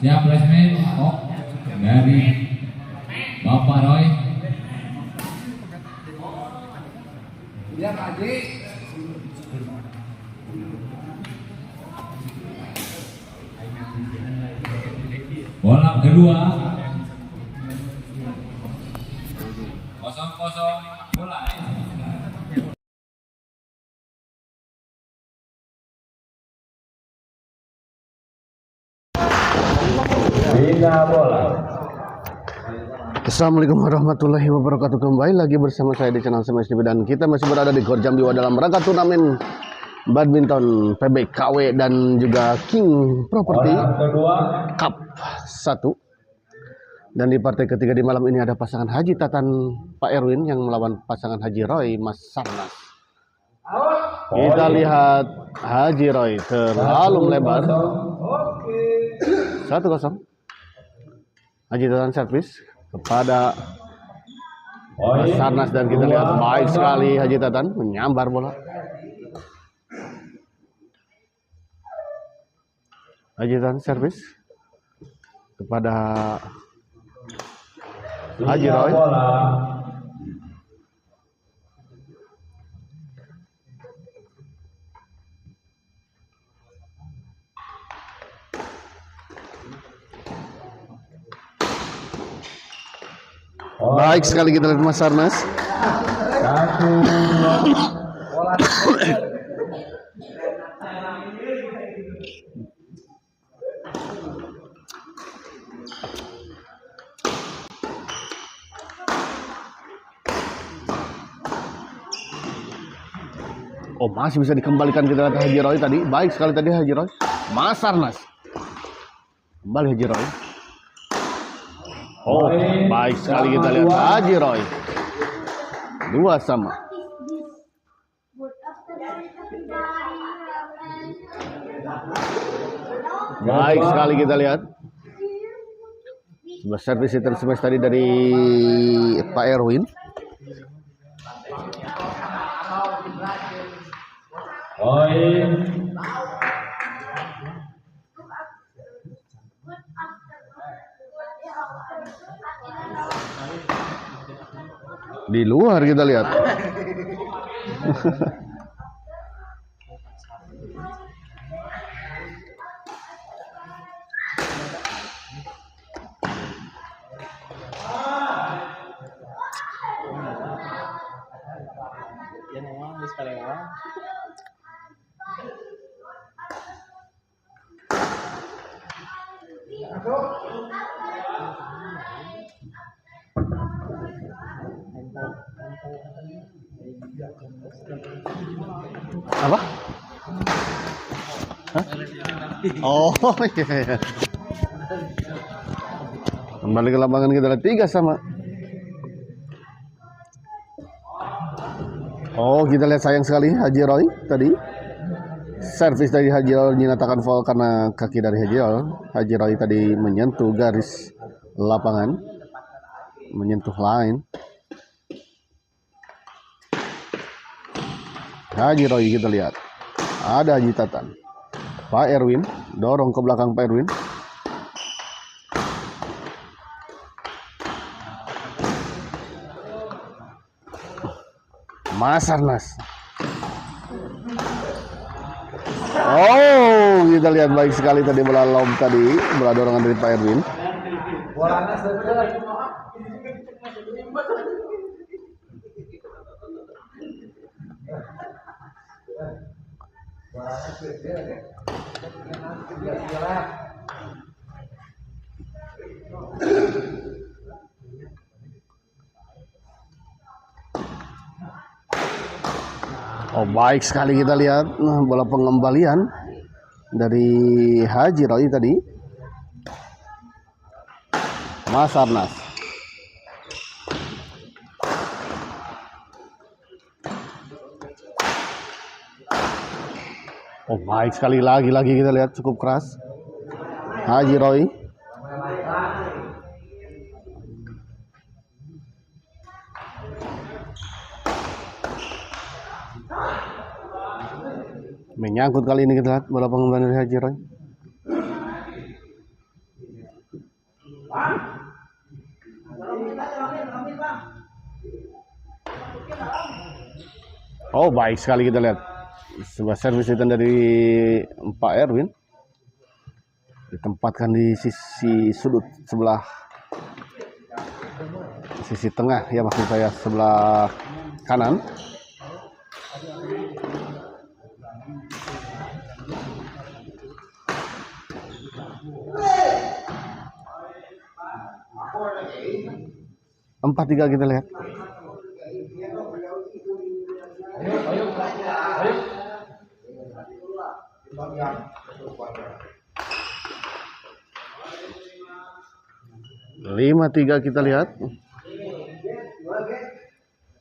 Siap placement kok dari Bapak Roy. Dia Haji. Bola kedua. 0-0 bola. Bina bola. Assalamualaikum warahmatullahi wabarakatuh. Kembali lagi bersama saya di channel Semes TV dan kita masih berada di Gor Jambi dalam rangka turnamen badminton PBKW dan juga King Property Cup 1. Dan di partai ketiga di malam ini ada pasangan Haji Tatan Pak Erwin yang melawan pasangan Haji Roy Mas Sarnas. Kita lihat Haji Roy terlalu melebar. 1-0. Haji Tatan servis kepada Mas Sarnas dan kita lihat baik sekali Haji Tatan menyambar bola. Haji Tatan servis kepada Haji Roy. Baik sekali kita lihat Mas Sarnas. Oh, masih bisa dikembalikan kita lihat Haji Roy tadi. Baik sekali tadi Haji Roy. Mas Sarnas. Kembali Haji Roy. Oh, baik sekali kita lihat Haji Roy. 2-2. Baik sekali kita lihat. Sebuah servis tersebut tadi dari Pak Erwin. Di luar kita lihat. Apa? Hah? Oh iya. Kembali ke lapangan kita lihat 3-3. Oh, kita lihat sayang sekali Haji Roy tadi. Servis dari Haji Roy dinyatakan foul karena kaki dari Haji Roy. Haji Roy tadi menyentuh garis lapangan, menyentuh line. Haji Roy kita lihat. Ada Haji Tatan. Pak Erwin dorong ke belakang Pak Erwin. Mas Sarnas. Oh, kita lihat baik sekali tadi bola lob tadi, bola dorongan dari Pak Erwin. Oh, baik sekali kita lihat bola pengembalian dari Haji Roy tadi. Mas Sarnas. Oh, baik sekali lagi kita lihat cukup keras Haji Roy. Menyangkut kali ini kita lihat bola pengembalian dari Haji Roy. Oh, baik sekali kita lihat. Sebuah servis dari Pak Erwin. Ditempatkan di sisi sudut sebelah sisi tengah ya, maksud saya sebelah kanan. Empat tiga kita lihat. Lima tiga kita lihat.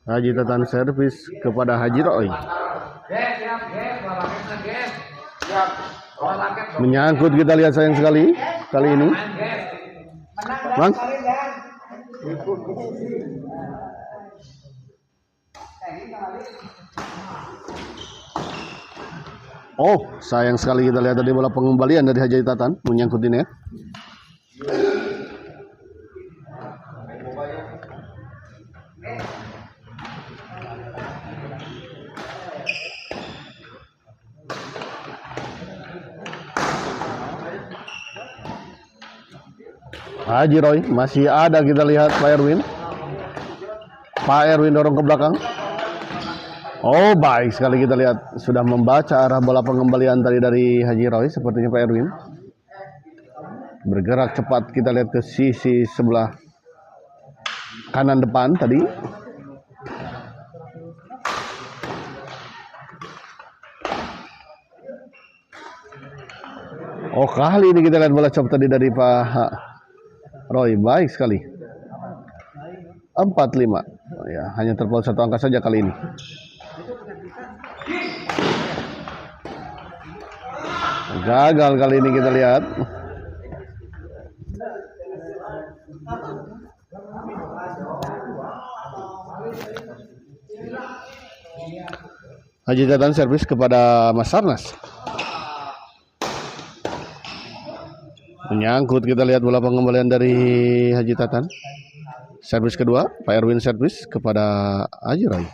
Haji Tatan servis kepada Haji Roy. Menyangkut kita lihat sayang sekali kali ini. Bang. Oh, sayang sekali kita lihat tadi bola pengembalian dari Haji Tatan menyangkut di net. Haji Roy masih ada, kita lihat Pak Erwin. Pak Erwin dorong ke belakang. Oh, baik sekali kita lihat sudah membaca arah bola pengembalian tadi dari Haji Roy sepertinya Pak Erwin. Bergerak cepat kita lihat ke sisi sebelah kanan depan tadi. Oh, kali ini kita lihat bola chop tadi dari Pak Roy, baik sekali. 4-5. Ya, hanya terpaut satu angka saja kali ini. Gagal kali ini kita lihat. Haji Tatan servis kepada Mas Sarnas. Menyangkut kita lihat bola pengembalian dari Haji Tatan. Servis kedua, Pak Erwin servis kepada Haji Roy.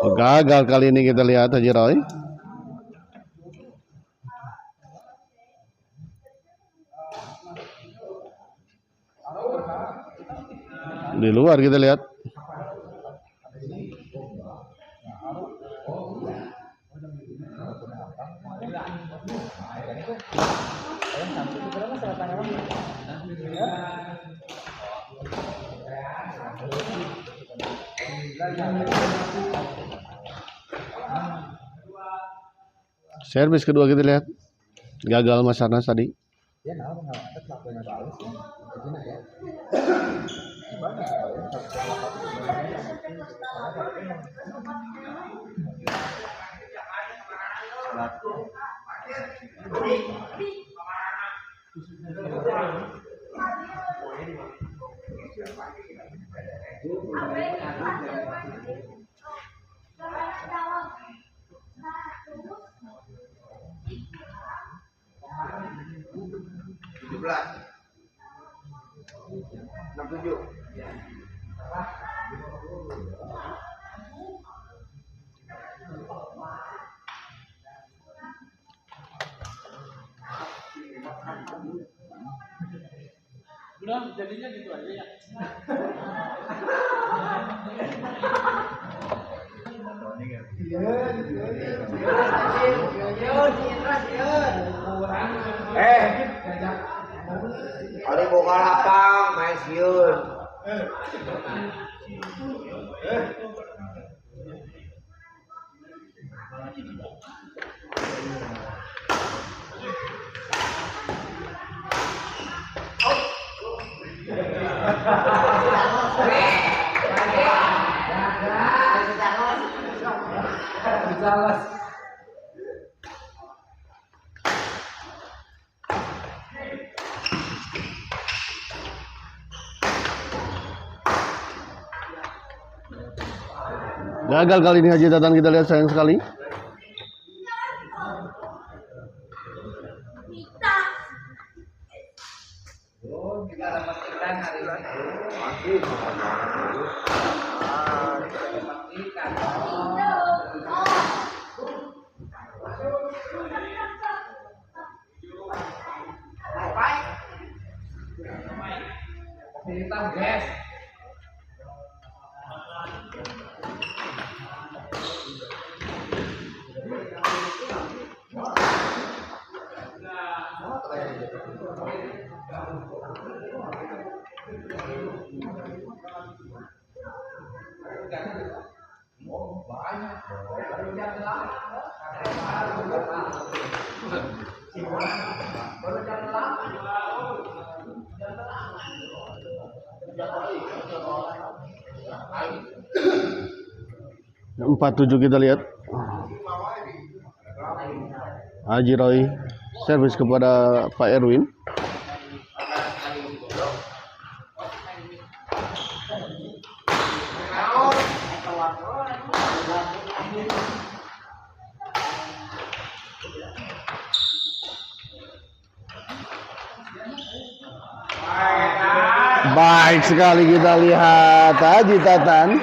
Oh, gagal kali ini kita lihat Haji Roy. Di luar kita lihat. Servis kedua kita lihat. Gagal Mas Sarnas tadi. Udah jadinya gitu aja ya. Ari boga lapang main sieun. Gagal kali ini Haji Tatan kita lihat sayang sekali. Empat tujuh kita lihat. Haji Roy servis kepada Pak Erwin. Baik sekali kita lihat Haji Tatan.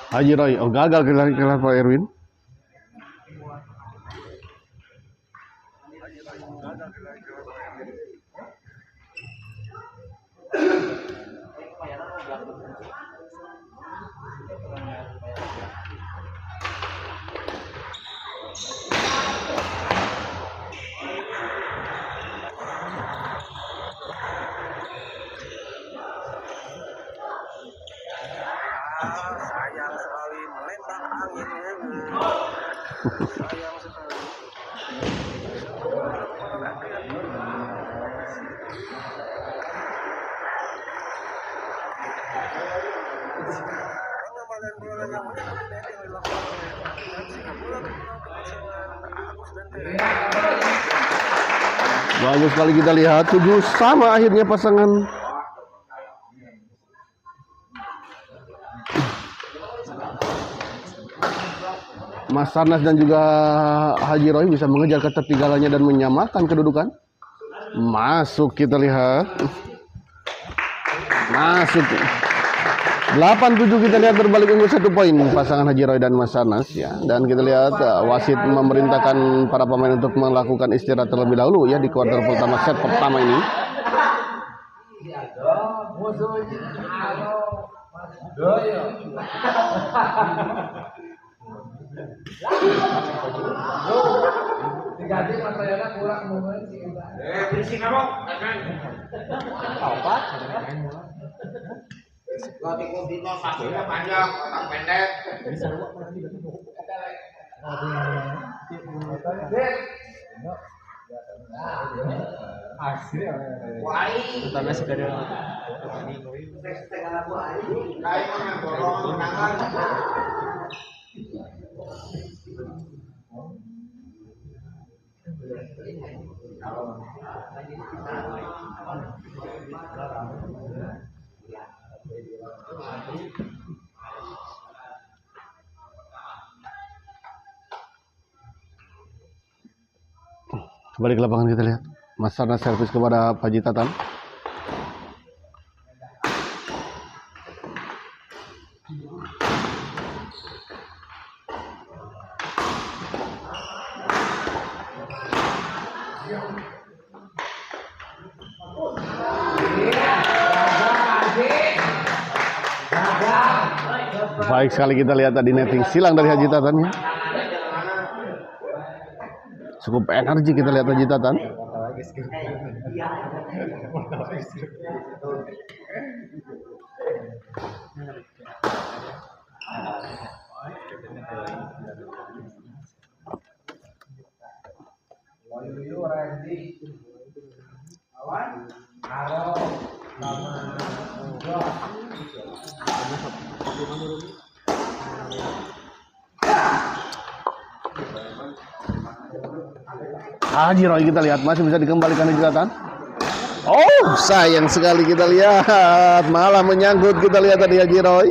Haji Roy, oh gagal kelar Pak Erwin. Sayang sekali melintang anginnya. Sayang sekali. Bagus sekali kita lihat 7 sama akhirnya pasangan Mas Sarnas dan juga Haji Roy bisa mengejar ketertinggalannya dan menyamakan kedudukan. Masuk kita lihat. Masuk. 8-7 kita lihat berbalik unggul 1 poin pasangan Haji Roy dan Mas Sarnas ya. Dan kita lihat wasit memerintahkan para pemain untuk melakukan istirahat terlebih dahulu ya di kuarter pertama set pertama ini. Diganti materialnya kurang mungkin sih. Berisik kamu. Apa? Ganti kontino saksinya panjang, otak pendek. Asli. Wah, utama sekedar kayak yang bolong tangan. Kembali ke lapangan kita lihat Mas Sarnas servis kepada Haji Tatan. Baik sekali kita lihat tadi netting silang dari Haji Tatan ya. Cukup energi kita lihat Haji Tatan. Haji Roy kita lihat masih bisa dikembalikan Haji Tatan. Oh sayang sekali kita lihat malah menyangkut kita lihat tadi Haji Roy.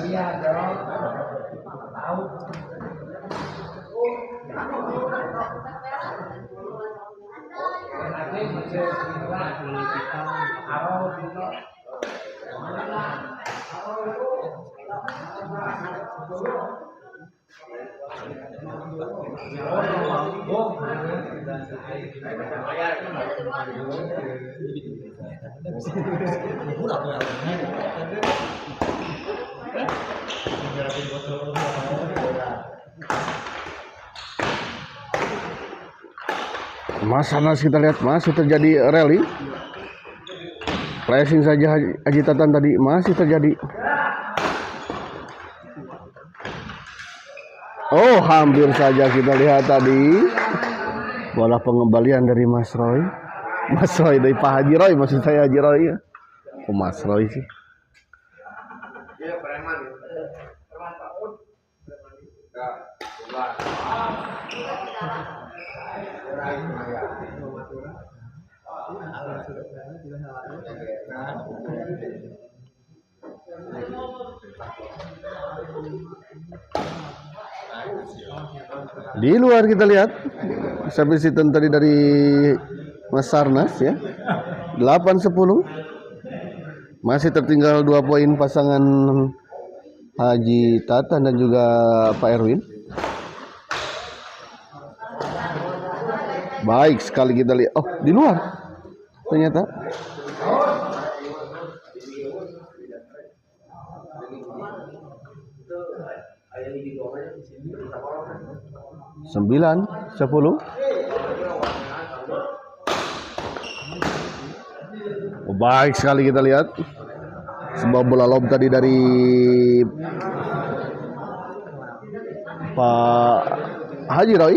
Iya dong. Tahu. Nanti bisa Mas Anas, kita lihat masih terjadi rally. Pressing saja agitatan tadi masih terjadi. Oh, hampir saja kita lihat tadi. Bola pengembalian dari Mas Roy. Mas Roy dari Pak Haji Roy, maksud saya Haji Roy ya. Oh, Mas Roy sih. Di luar kita lihat service return tadi dari Mas Sarnas ya. 8-10. Masih tertinggal 2 poin pasangan Haji Tatan dan juga Pak Erwin. Baik sekali kita lihat. Oh, di luar ternyata. Sembilan, 10. Oh, baik sekali kita lihat. Sebuah bola lob tadi dari Pak Haji Roy.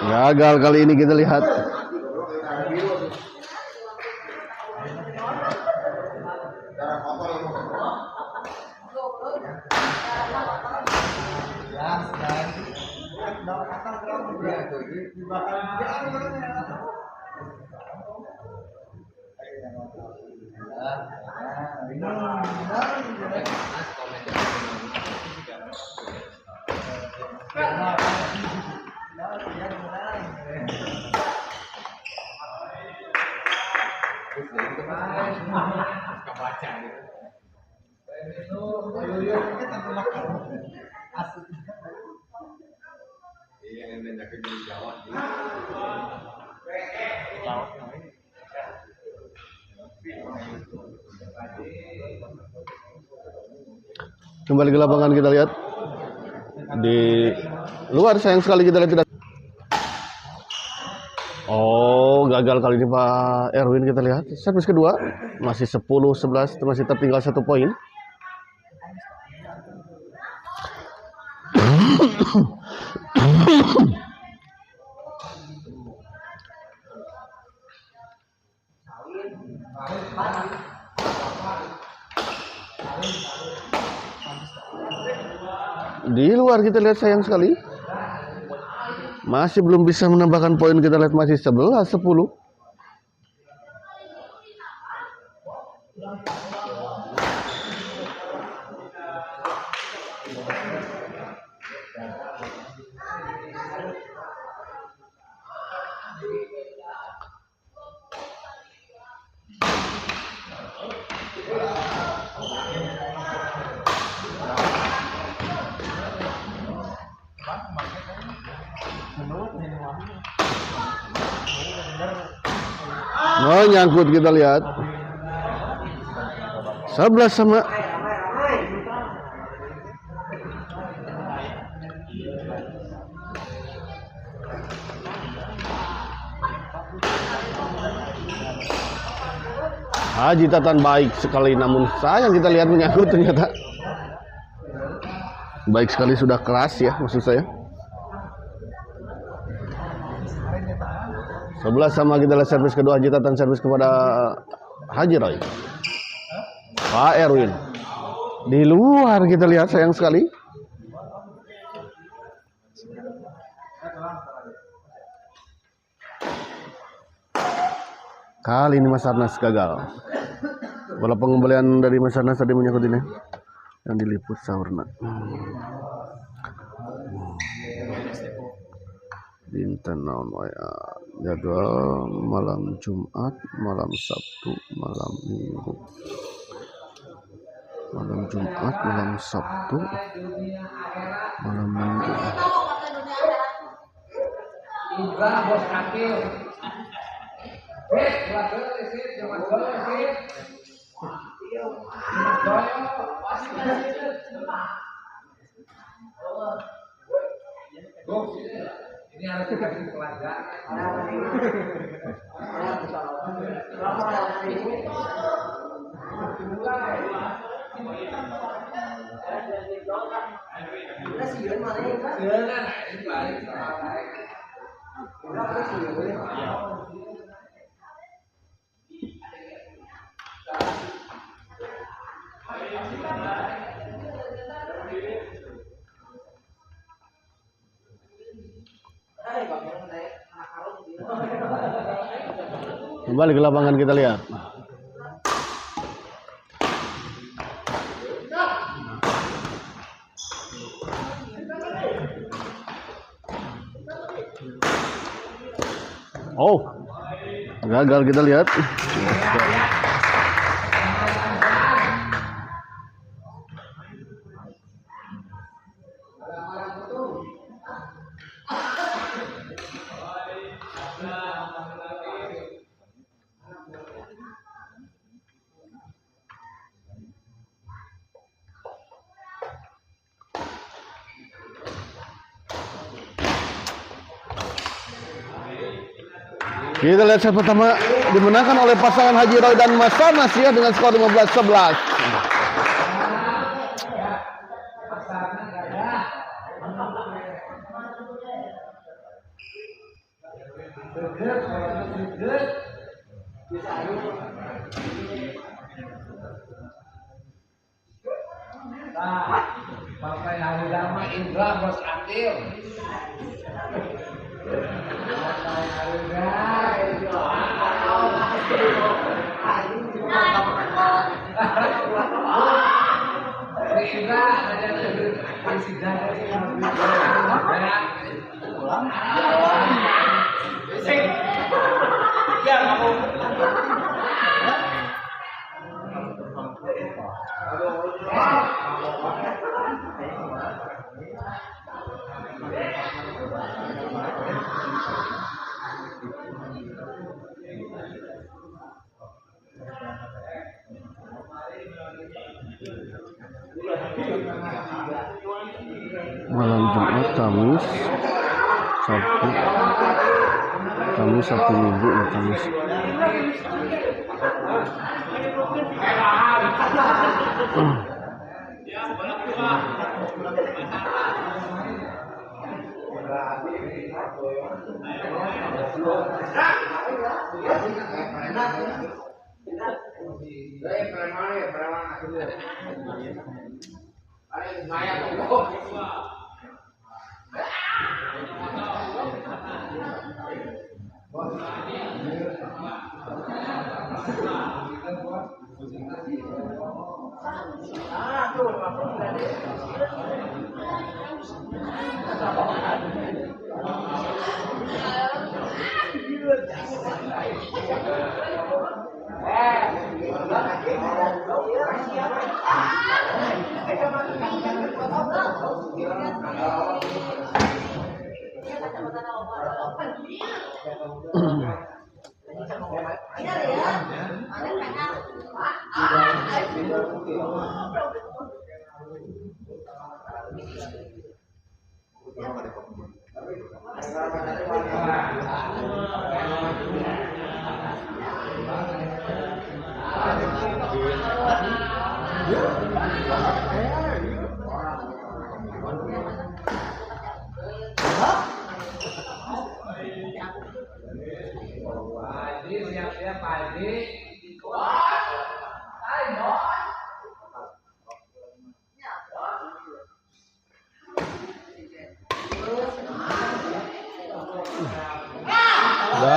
Gagal kali ini kita lihat. Kembali ke lapangan kita lihat. Di luar sayang sekali kita lihat tidak. Oh, gagal kali ini Pak Erwin kita lihat. Servis kedua masih 10-11, masih tertinggal 1 poin. Di luar kita lihat sayang sekali. Masih belum bisa menambahkan poin, kita lihat masih 11-10. Oh, nyangkut kita lihat. 11 sama. Haji Tatan baik sekali, namun sayang kita lihat menyangkut ternyata. Baik sekali, sudah keras ya maksud saya. 11 sama, kita lihat servis kedua Haji Tatan, servis kepada Haji Roy. Pak Erwin di luar, kita lihat sayang sekali. Kali ini Mas Arnas gagal. Bola pengembalian dari Mas Arnas tadi menyangkut ini yang diliput Saurna. Dinten naon wae jadwal malam Jumat, malam Sabtu, malam Minggu. Malam Jumat, malam Sabtu, malam Minggu. Ibrah bos akil. Buat dulu sih, jangan dulu sih. Ini harus dikasih pelajaran. Kembali ke lapangan, kita lihat. Oh, gagal, kita lihat. Kita lihat set pertama dimenangkan oleh pasangan Haji Roy dan Mas Arnas ya dengan skor 15-11. Bapak Hari Rama Indra bos akil. Malam Jumat, Kamis, Sabtu Minggu ya Kamis.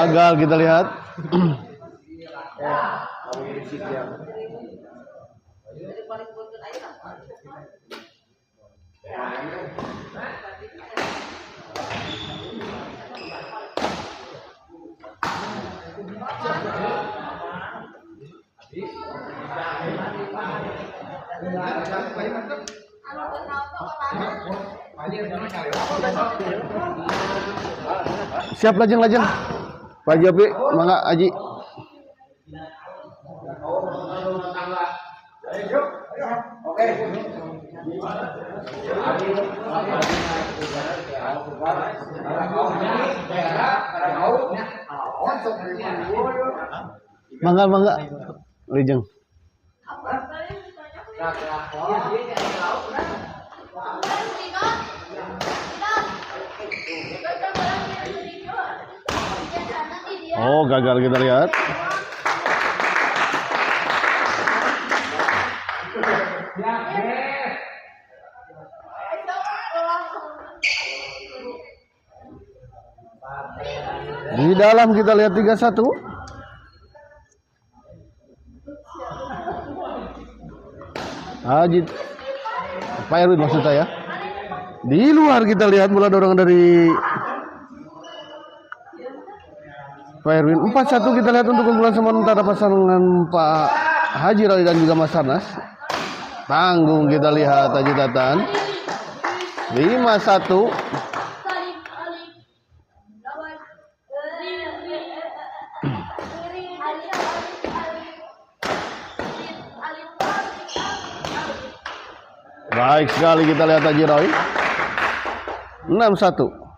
gagal kita lihat. Siap lajeng. Pak Jopi, mangga Aji. Mangga lajeng. Oh, gagal kita lihat. Di dalam kita lihat 3-1. Haji Pak Erwin maksud saya. Di luar kita lihat bola dorongan dari Pak Erwin. 4-1 kita lihat untuk keunggulan sementara pasangan Pak Haji Roy dan juga Mas Sarnas. Tanggung kita lihat Haji Tatan. 5-1. Baik sekali kita lihat Haji Roy. 6-1.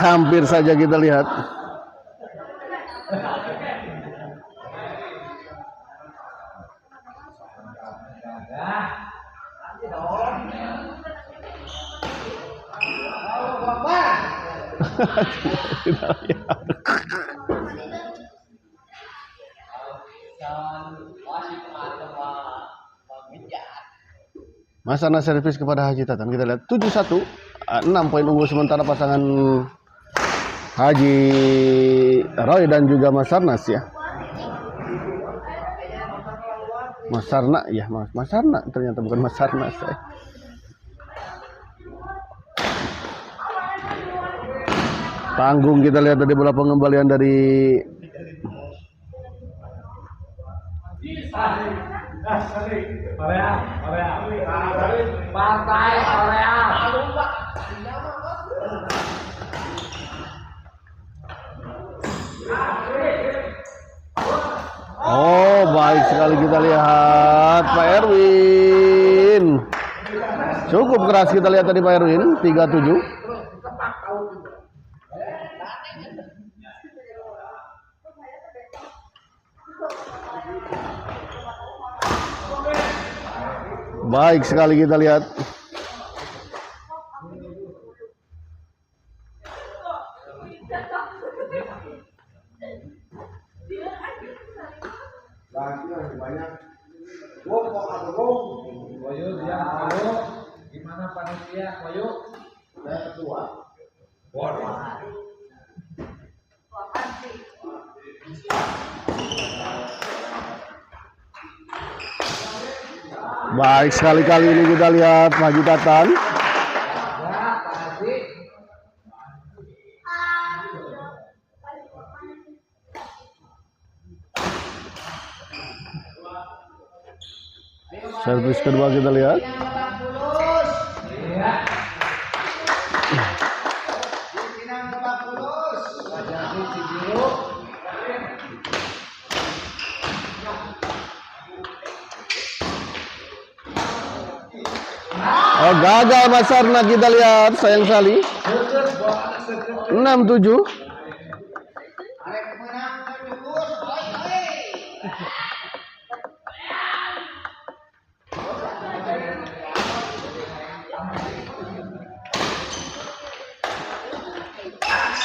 Hampir saja kita lihat. Masana servis kepada Haji Tatan. Kita lihat 7-1. 6 poin unggul sementara pasangan Haji Roy dan juga Mas Sarnas ya. Mas Sarna ya, Mas Sarna ternyata bukan Mas Sarnas ya. Tanggung kita lihat tadi bola pengembalian dari Oh, baik sekali kita lihat Pak Erwin. Cukup keras kita lihat tadi Pak Erwin. 3-7. Baik sekali kita lihat. Gimana panitia? Koyo? Saya ketua. Baik sekali kali ini kita lihat Haji Tatan. Servis kedua kita lihat. Oh, gagal Mas Sarna kita lihat, sayang sekali. 6-7.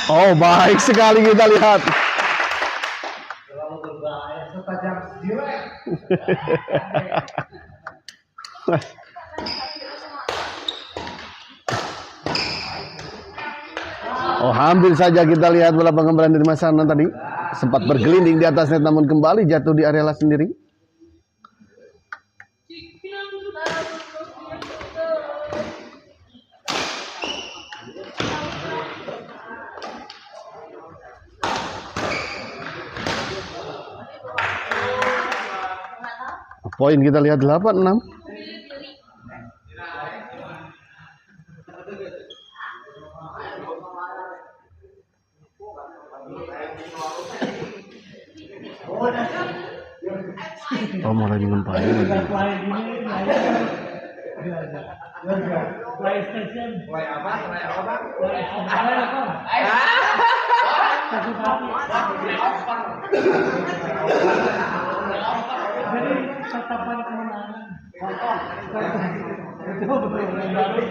Oh, baik sekali kita lihat. Terlalu berbahaya. Setajam jiwa. Oh, hampir saja kita lihat bola pengembaraan dari Mas Arnan tadi sempat bergelinding di atas net namun kembali jatuh di area sendiri. Poin kita lihat 8-6. Oh, mulai mengempain lagi. PlayStation. Play apa? Play apa? Jadi tatapan kemenangan. Itu betul yang baru.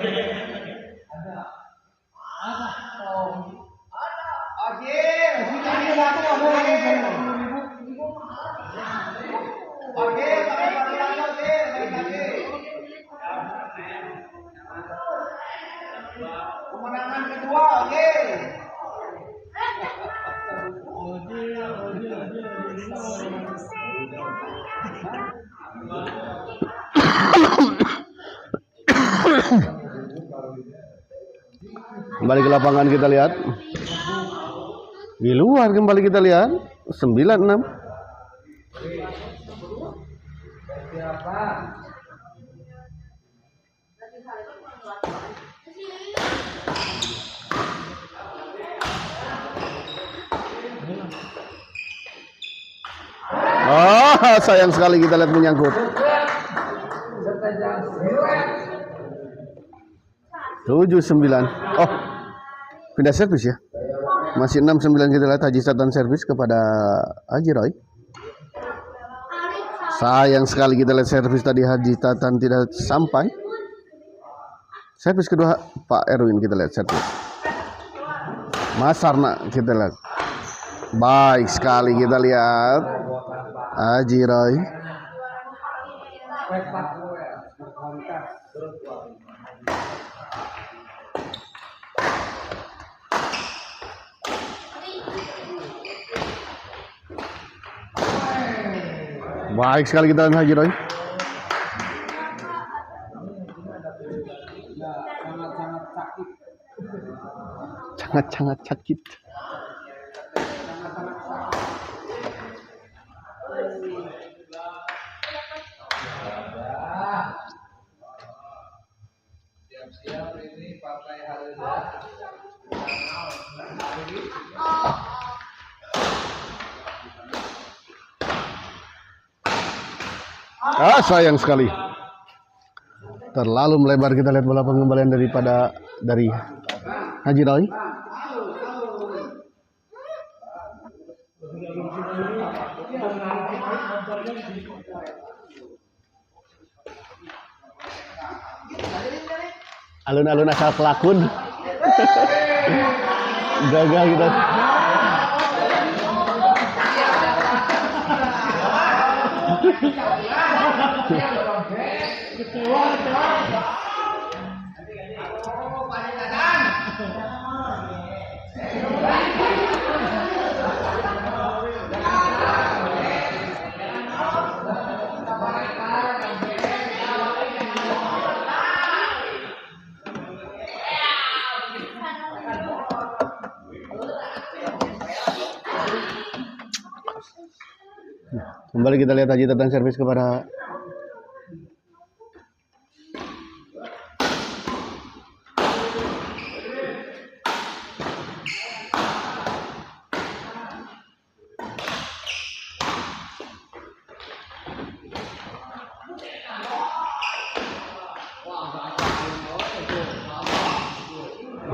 Kemenangan kedua, oke. Kembali ke lapangan kita lihat. Di luar kembali kita lihat 9-6. Oh, sayang sekali kita lihat menyangkut. 7-9. Oh, pindah servis ya. Masih 6-9 kita lihat Haji Satan servis kepada Haji Roy. Sayang sekali kita lihat servis tadi Haji Satan tidak sampai. Servis kedua Pak Erwin kita lihat servis. Mas Sarna kita lihat. Baik sekali kita lihat Haji Roy. Baik sekali kita lihat Haji Roy. Sangat-sangat sakit. Siap-siap ini partai Haruda. Ah, sayang sekali. Terlalu melebar kita lihat bola pengembalian dari Haji Roy. Alun-alun asal kelakun. Gagal kita. Kembali kita lihat Haji Tatang servis kepada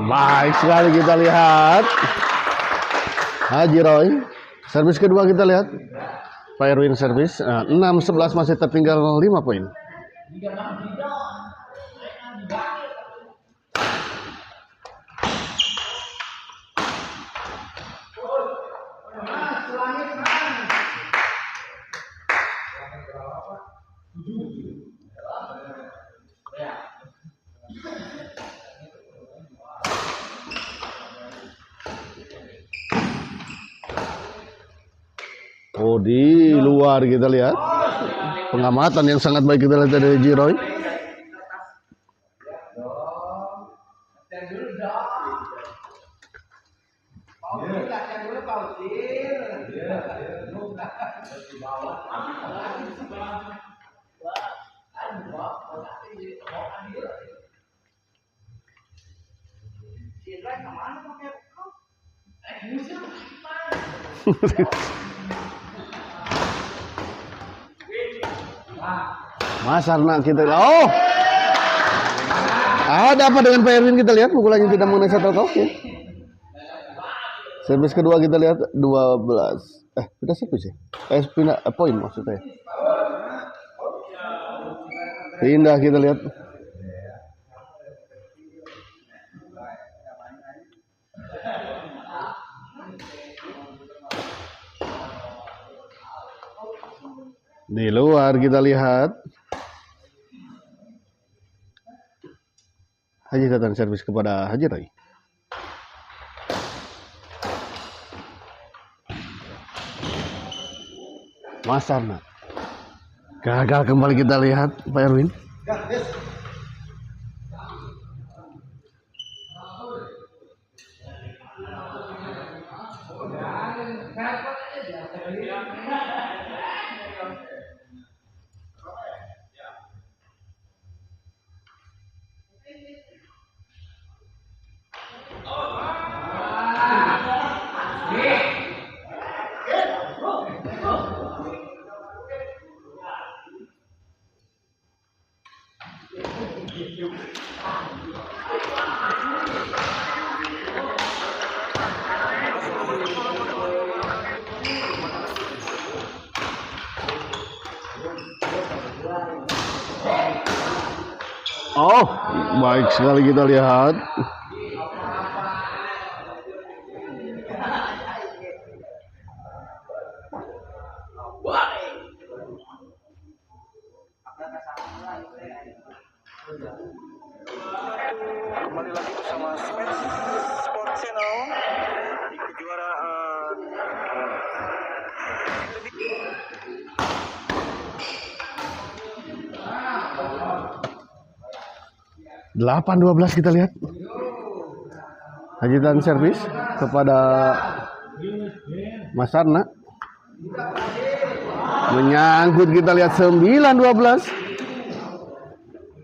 baik sekali kita lihat Haji Roy. Servis kedua kita lihat Pak Erwin servis. 6-11 masih tertinggal 5 poin. Oh, di luar kita lihat. Pengamatan yang sangat baik kita lihat dari Jiroy. Mas Arna kita. Oh, ada apa dengan Pak Erwin? Kita lihat pukulannya tidak mengenai shuttle. Oke. Servis kedua kita lihat 12. Kita servis ya? Pindah poin maksudnya. Pindah kita lihat. Di luar kita lihat. Haji datang servis kepada Haji Rai. Mas Arna. Gagal kembali kita lihat Pak Erwin. Oh, baik sekali kita lihat. Kembali lagi bersama Sport Channel di kejuaraan 8-12 kita lihat. Hajitan servis kepada Mas Arna. Menyangkut kita lihat 9-12.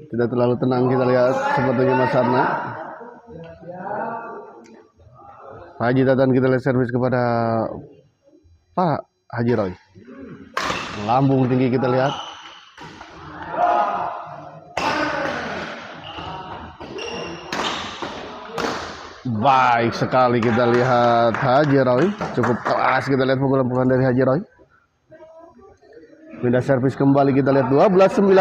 Tidak terlalu tenang kita lihat sepertinya Mas Arna. Haji Tatan kita lihat servis kepada Pak Haji Roy. Lambung tinggi kita lihat. Baik sekali kita lihat Haji Roy. Cukup keras kita lihat pukulan-pukulan dari Haji Roy. Pindah servis kembali kita lihat 12-9.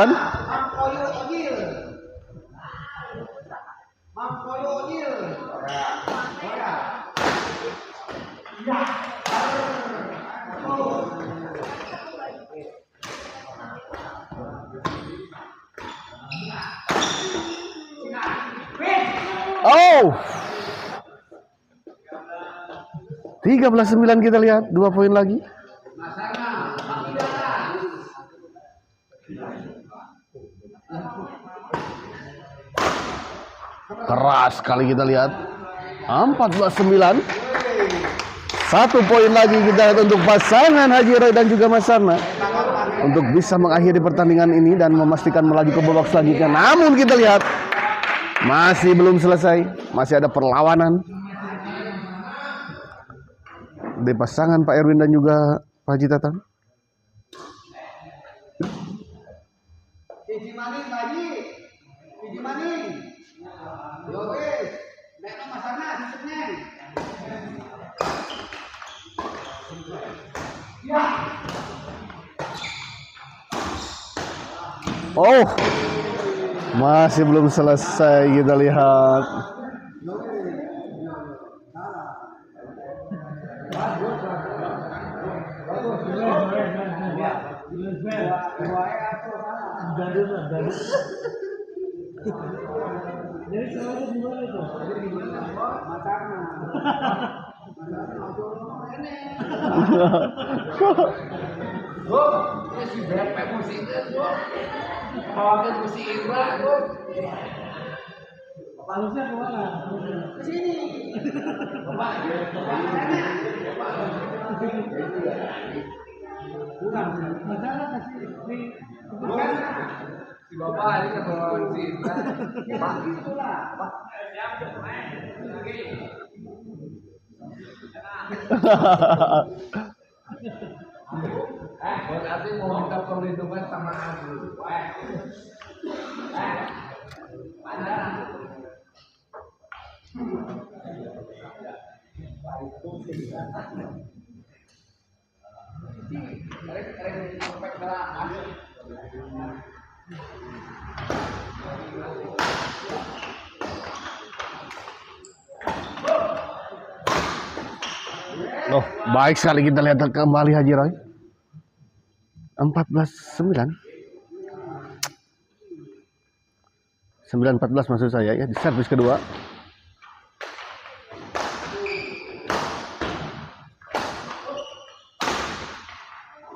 Oh, 13-9 kita lihat 2 poin lagi. Keras sekali kita lihat 14-9. 1 poin lagi kita lihat untuk pasangan Haji Roy dan juga Mas Arna untuk bisa mengakhiri pertandingan ini dan memastikan melaju ke babak selanjutnya. Namun kita lihat masih belum selesai, masih ada perlawanan di pasangan Pak Erwin dan juga Pak Haji Tatan. Biji maning, Baji. Biji maning. Yo wis, nek Mas Arna susutne. Ya. Oh, masih belum selesai kita lihat. Jadi suaranya gimana itu? Mas Arna. Ini si Bepe musiknya tuh. Bawakan musik Indra tuh. Palusnya kemana? Ke sini. Bapak, Kurang. Masalah kasih di si Bapak ini kebawa si Indra. Pak, itulah. Pak. Berarti mau minta perlindungan sama aku. Oh, baik sekali kita lihat kembali Haji Roy. 14-9. 9-14 maksud saya ya, di servis kedua.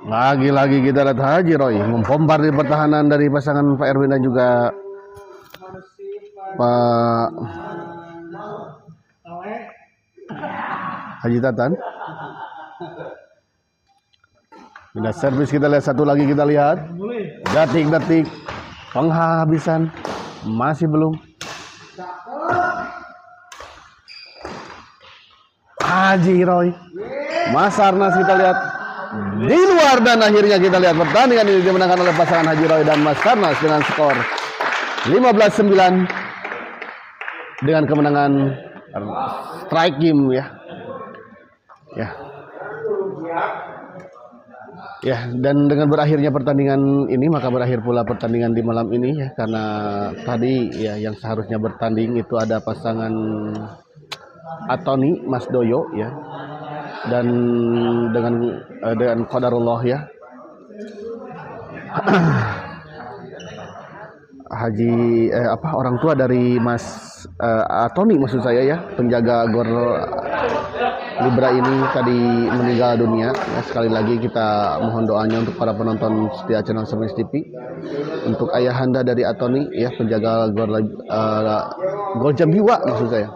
Lagi-lagi kita lihat Haji Roy mempompar di pertahanan dari pasangan Pak Erwin dan juga Pak Haji Tatan. Pindah servis kita lihat satu lagi kita lihat. Detik-detik penghabisan masih belum. Haji Roy. Masarnas kita lihat di luar dan akhirnya kita lihat pertandingan ini dimenangkan oleh pasangan Haji Roy dan Masarnas dengan skor 15-9 dengan kemenangan strike game ya. Ya, dan dengan berakhirnya pertandingan ini maka berakhir pula pertandingan di malam ini ya, karena tadi ya yang seharusnya bertanding itu ada pasangan Atoni Mas Doyo ya, dan dengan qadarullah ya orang tua dari Mas Atoni maksud saya ya, penjaga Gor Libra ini tadi meninggal dunia ya. Sekali lagi kita mohon doanya untuk para penonton setia channel Semenis TV, untuk ayahanda dari Atoni ya, penjaga Gor Jambiwa maksud saya.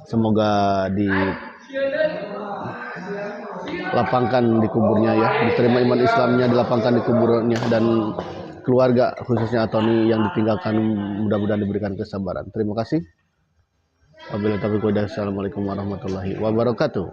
Semoga dilapangkan di kuburnya ya, diterima iman Islamnya, dilapangkan di kuburnya, dan keluarga khususnya Atoni yang ditinggalkan mudah-mudahan diberikan kesabaran. Terima kasih. Wabillahi taufiq wal hidayah. Assalamualaikum warahmatullahi wabarakatuh.